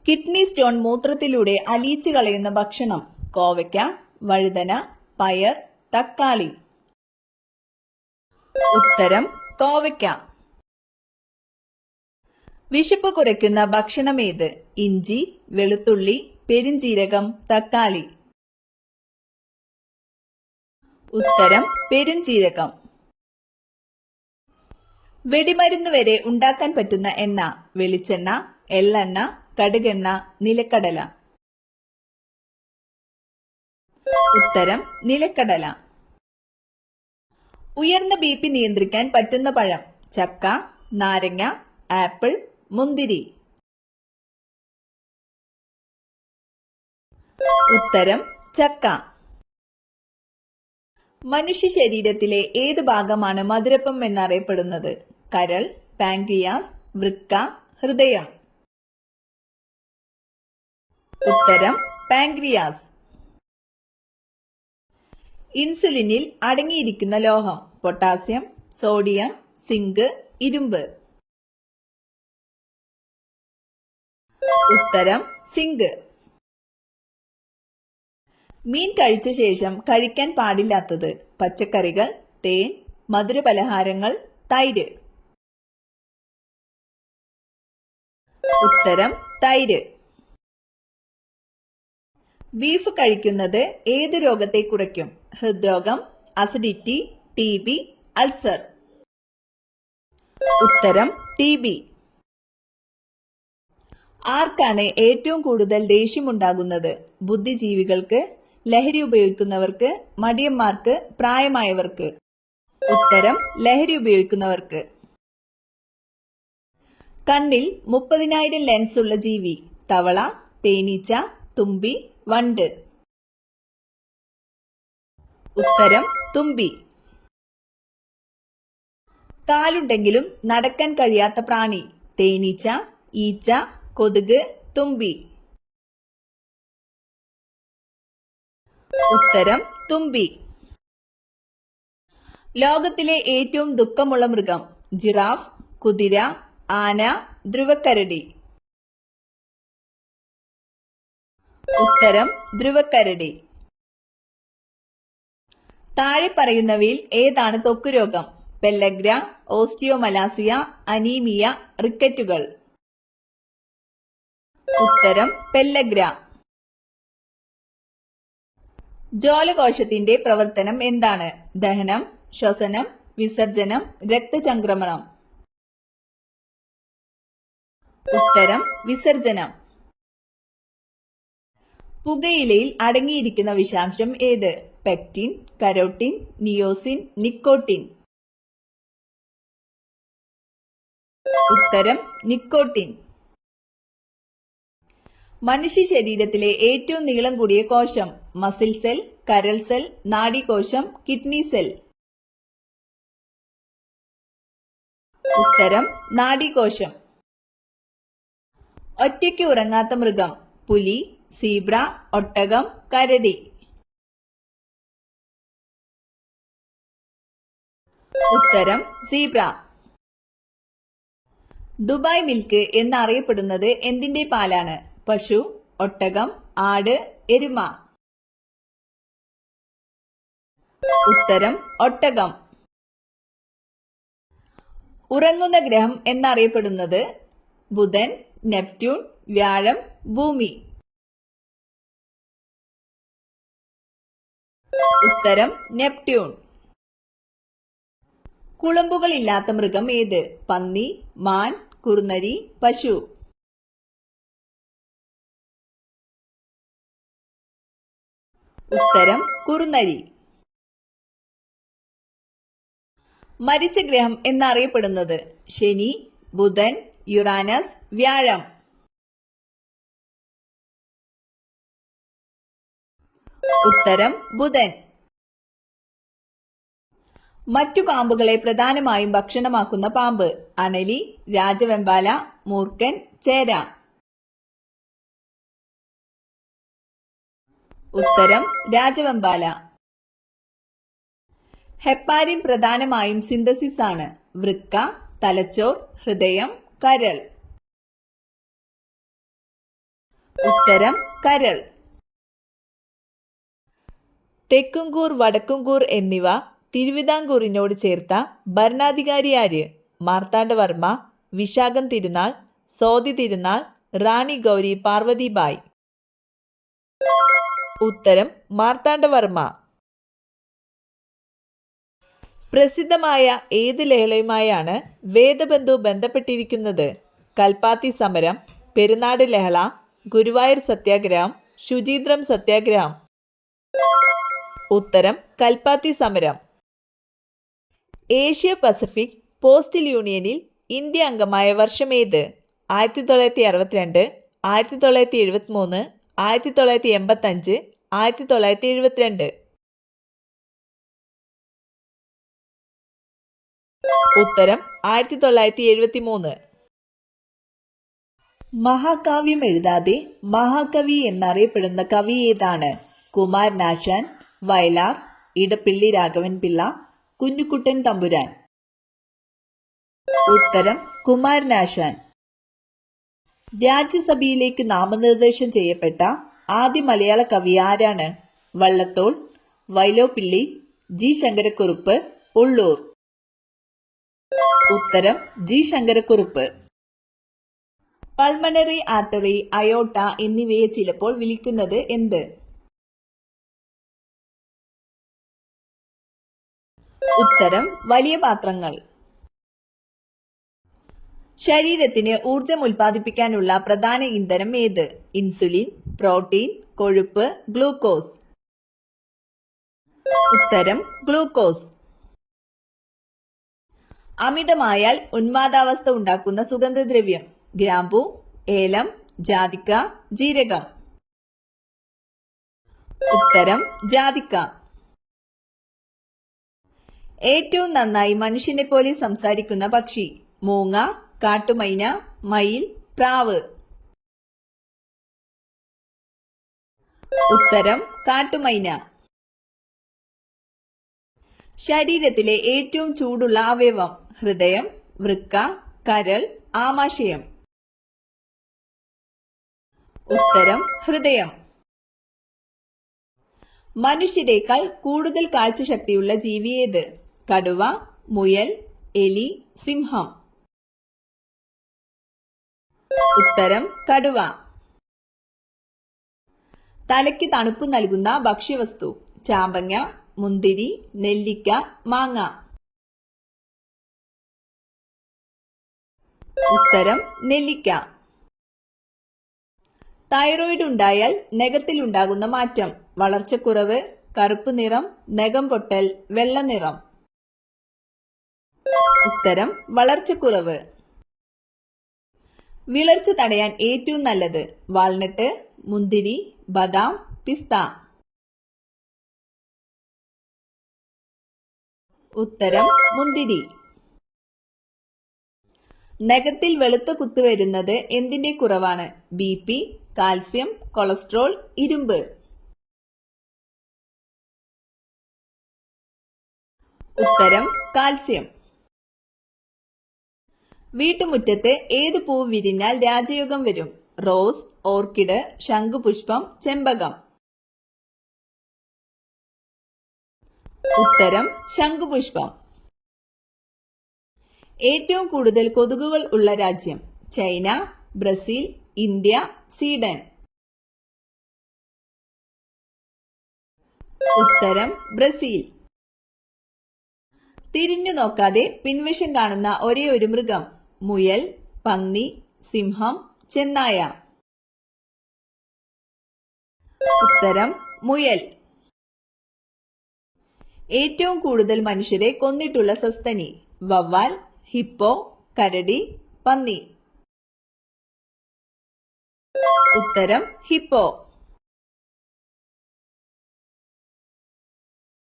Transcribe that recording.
Kidney stone മൂത്രത്തിലൂടെ അലിയിച്ചു കളയുന്ന ഭക്ഷണം: കോവയ്ക്ക, വഴുതന, പയർ, തക്കാളി. ഉത്തരം കോവയ്ക്ക. വിശപ്പ് കുറയ്ക്കുന്ന ഭക്ഷണമേത്? ഇഞ്ചി, വെളുത്തുള്ളി, പെരുംജീരകം, തക്കാളി. ഉത്തരം പെരുംജീരകം. വെടിമരുന്ന് വരെ ഉണ്ടാക്കാൻ പറ്റുന്ന എണ്ണ: വെളിച്ചെണ്ണ, എള്ളെണ്ണ, കടുകെണ്ണ, നിലക്കടല. ഉത്തരം നിലക്കടല. ഉയർന്ന BP നിയന്ത്രിക്കാൻ പറ്റുന്ന പഴം: ചക്ക, നാരങ്ങ, ആപ്പിൾ, മുന്തിരി. ഉത്തരം ചക്ക. മനുഷ്യ ശരീരത്തിലെ ഏത് ഭാഗമാണ് മധുരപ്പം എന്നറിയപ്പെടുന്നത്? കരൾ, പാൻക്രിയാസ്, വൃക്ക, ഹൃദയം. ഉത്തരം പാൻക്രിയാസ്. ഇൻസുലിനിൽ അടങ്ങിയിരിക്കുന്ന ലോഹം: പൊട്ടാസ്യം, സോഡിയം, സിങ്ക്, ഇരുമ്പ്. ഉത്തരം സിങ്ക്. മീൻ കഴിച്ച ശേഷം കഴിക്കാൻ പാടില്ലാത്തത്: പച്ചക്കറികൾ, തേൻ, മധുരപലഹാരങ്ങൾ, തൈര്. ഉത്തരം തൈര്. ബീഫ് കഴിക്കുന്നത് ഏത് രോഗത്തെ കുറയ്ക്കും? ഹൃദ്രോഗം, അസിഡിറ്റി, TB, അൾസർ. ഉത്തരം TB. ആർക്കാണ് ഏറ്റവും കൂടുതൽ ദേഷ്യമുണ്ടാകുന്നത്? ബുദ്ധിജീവികൾക്ക്, ലഹരി ഉപയോഗിക്കുന്നവർക്ക്, മടിയന്മാർക്ക്, പ്രായമായവർക്ക്. ഉത്തരം ലഹരി ഉപയോഗിക്കുന്നവർക്ക്. കണ്ണിൽ 30,000 ലെൻസ് ഉള്ള ജീവി: തവള, തേനീച്ച, തുമ്പി, വണ്ട്. ഉത്തരം തുമ്പി. കാലുണ്ടെങ്കിലും നടക്കാൻ കഴിയാത്ത പ്രാണി: തേനീച്ച, ഈച്ച, കൊതുക്, തുമ്പി. ഉത്തരം തുമ്പി. ലോകത്തിലെ ഏറ്റവും ദുഃഖമുള്ള മൃഗം: ജിറാഫ്, കുതിര, ആന, ധ്രുവക്കരടി. ഉത്തരം ധ്രുവക്കരടി. താഴെ പറയുന്നവയിൽ ഏതാണ് ത്വക്ക് രോഗം? പെല്ലഗ്ര, ഓസ്റ്റിയോമലാസിയ, അനീമിയ, റിക്കറ്റുകൾ. ഉത്തരം പെല്ലഗ്ര. ജോലകോശത്തിന്റെ പ്രവർത്തനം എന്താണ്? ദഹനം, ശ്വസനം, വിസർജനം, രക്തചംക്രമണം. ഉത്തരം വിസർജനം. പുകയിലയിൽ അടങ്ങിയിരിക്കുന്ന വിഷാംശം ഏത്? Pectin, carotene, niacin, nicotine. ഉത്തരം നിക്കോട്ടിൻ. മനുഷ്യ ശരീരത്തിലെ ഏറ്റവും നീളം കൂടിയ കോശം: മസിൽ സെൽ, കരൾ സെൽ, നാഡീകോശം, കിഡ്നി സെൽ. ഉത്തരം നാഡീകോശം. ഒറ്റയ്ക്ക് ഉറങ്ങാത്ത മൃഗം: പുലി, സീബ്ര, ഒട്ടകം, കരടി. ഉത്തരം സീബ്ര. ദുബായ് മിൽക്ക് എന്നറിയപ്പെടുന്നത് എന്തിന്റെ പാലാണ്? പശു, ഒട്ടകം, ആട്, എരുമ. ഉത്തരം ഒട്ടകം. ഉറങ്ങുന്ന ഗ്രഹം എന്നറിയപ്പെടുന്നത്? ബുധൻ, നെപ്റ്റ്യൂൺ, വ്യാഴം, ഭൂമി. ഉത്തരം നെപ്റ്റ്യൂൺ. കുളമ്പുകളില്ലാത്ത മൃഗം ഏത്? പന്നി, മാൻ, കുറുനരി, പശു. ഉത്തരം കുറുനരി. മരിച്ച ഗ്രഹം എന്നറിയപ്പെടുന്നത്? ശനി, ബുധൻ, യുറാനസ്, വ്യാഴം. ഉത്തരം ബുധൻ. മറ്റു പാമ്പുകളെ പ്രധാനമായും ഭക്ഷണമാക്കുന്ന പാമ്പ്: അണലി, രാജവെമ്പാല, മൂർഖൻ, ചേര. ഉത്തരം രാജവെമ്പാല. ഹെപ്പാരിൻ പ്രധാനമായും സിന്തസിസ് ആണ്: വൃക്ക, തലച്ചോർ, ഹൃദയം, കരൾ. ഉത്തരം കരൾ. തെക്കുംകൂർ വടക്കുംകൂർ എന്നിവ തിരുവിതാംകൂറിനോട് ചേർത്ത ഭരണാധികാരി ആര്? മാർത്താണ്ഡവർമ്മ, വിശാഖം തിരുനാൾ, സോതി തിരുനാൾ, റാണി ഗൗരി പാർവതിബായി. ഉത്തരം മാർത്താണ്ഡവർമ്മ. പ്രസിദ്ധമായ ഏത് ലഹളയുമായാണ് വേദബന്ധു ബന്ധപ്പെട്ടിരിക്കുന്നത്? കൽപ്പാത്തി സമരം, പെരുന്നാട് ലഹള, ഗുരുവായൂർ സത്യാഗ്രഹം, ശുചീന്ദ്രം സത്യാഗ്രഹം. ഉത്തരം കൽപ്പാത്തി സമരം. ഏഷ്യ പസഫിക് പോസ്റ്റൽ യൂണിയനിൽ ഇന്ത്യ അംഗമായ വർഷമേത്? 1962, 1973, 1985, 1972. ഉത്തരം 1973. മഹാകാവ്യം എഴുതാതെ മഹാകവി എന്നറിയപ്പെടുന്ന കവി ഏതാണ്? കുമാരനാശാൻ, വയലാർ, ഇടപ്പിള്ളി രാഘവൻ പിള്ള, കുഞ്ഞുകുട്ടൻ തമ്പുരാൻ. ഉത്തരം കുമാരനാശാൻ. രാജ്യസഭയിലേക്ക് നാമനിർദ്ദേശം ചെയ്യപ്പെട്ട ആദ്യ മലയാള കവി ആരാണ്? വള്ളത്തോൾ, വൈലോപ്പിള്ളി, ജി ശങ്കരക്കുറുപ്പ്, ഉള്ളൂർ. ഉത്തരം ജി ശങ്കരക്കുറുപ്പ്. പൾമണറി ആർട്ടറി, അയോട്ട എന്നിവയെ ചിലപ്പോൾ വിളിക്കുന്നത് എന്ത്? ഉത്തരം വലിയ പാത്രങ്ങൾ. ശരീരത്തിന് ഊർജം ഉൽപ്പാദിപ്പിക്കാനുള്ള പ്രധാന ഇന്ധനം ഏത്? ഇൻസുലിൻ, പ്രോട്ടീൻ, കൊഴുപ്പ്, ഗ്ലൂക്കോസ്. ഉത്തരം ഗ്ലൂക്കോസ്. അമിതമായാൽ ഉന്മാദാവസ്ഥ ഉണ്ടാക്കുന്ന സുഗന്ധദ്രവ്യം? ഗ്രാമ്പു, ഏലം, ജാതിക്ക, ജീരകം. ഉത്തരം ജാതിക്ക. ഏറ്റവും നന്നായി മനുഷ്യനെ പോലെ സംസാരിക്കുന്ന പക്ഷി? മൂങ്ങ, കാട്ടുമൈന, മയിൽ, പ്രാവ്. ഉത്തരം കാട്ടുമൈന. ശരീരത്തിലെ ഏറ്റവും ചൂടുള്ള അവയവം? ഹൃദയം, വൃക്ക, കരൾ, ആമാശയം. ഉത്തരം ഹൃദയം. മനുഷ്യരെക്കാൾ കൂടുതൽ കാഴ്ചശക്തിയുള്ള ജീവി ഏത്? കടുവ, മുയൽ, എലി, സിംഹം. ഉത്തരം കടുവ. തലയ്ക്ക് തണുപ്പ് നൽകുന്ന ഭക്ഷ്യവസ്തു? ചാമ്പങ്ങ, മുന്തിരി, നെല്ലിക്ക, മാങ്ങ. ഉത്തരം നെല്ലിക്ക. തൈറോയിഡ് ഉണ്ടായാൽ നഖത്തിൽ ഉണ്ടാകുന്ന മാറ്റം? വളർച്ചക്കുറവ്, കറുപ്പ് നിറം, നഖം പൊട്ടൽ, വെള്ള നിറം. ഉത്തരം വളർച്ചക്കുറവ്. വിളർച്ച തടയാൻ ഏറ്റവും നല്ലത്? വാൾനട്ട്, മുന്തിരി, ബദാം, പിസ്ത. ഉത്തരം മുന്തിരി. നഖത്തിൽ വെളുത്ത കുത്ത് വരുന്നത് എന്തിന്റെ കുറവാണ്? BP, കാൽസ്യം, കൊളസ്ട്രോൾ, ഇരുമ്പ്. ഉത്തരം കാൽസ്യം. വീട്ടുമുറ്റത്ത് ഏത് പൂവ് വിരിഞ്ഞാൽ രാജയോഗം വരും? റോസ്, ഓർക്കിഡ്, ശംഖുപുഷ്പം, ചെമ്പകം. ഉത്തരം ശംഖുപുഷ്പം. ഏറ്റവും കൂടുതൽ കൊതുകുകൾ ഉള്ള രാജ്യം? China, Brazil, India, Sweden. ഉത്തരം ബ്രസീൽ. തിരിഞ്ഞു നോക്കാതെ പിൻവശം കാണുന്ന ഒരേ ഒരു മൃഗം? മുയൽ, പന്നി, സിംഹം, ചെന്നായ. ഉത്തരം മുയൽ. ഏറ്റവും കൂടുതൽ മനുഷ്യരെ കൊന്നിട്ടുള്ള സസ്തനി? വവ്വാൽ, ഹിപ്പോ, കരടി, പന്നി. ഉത്തരം ഹിപ്പോ.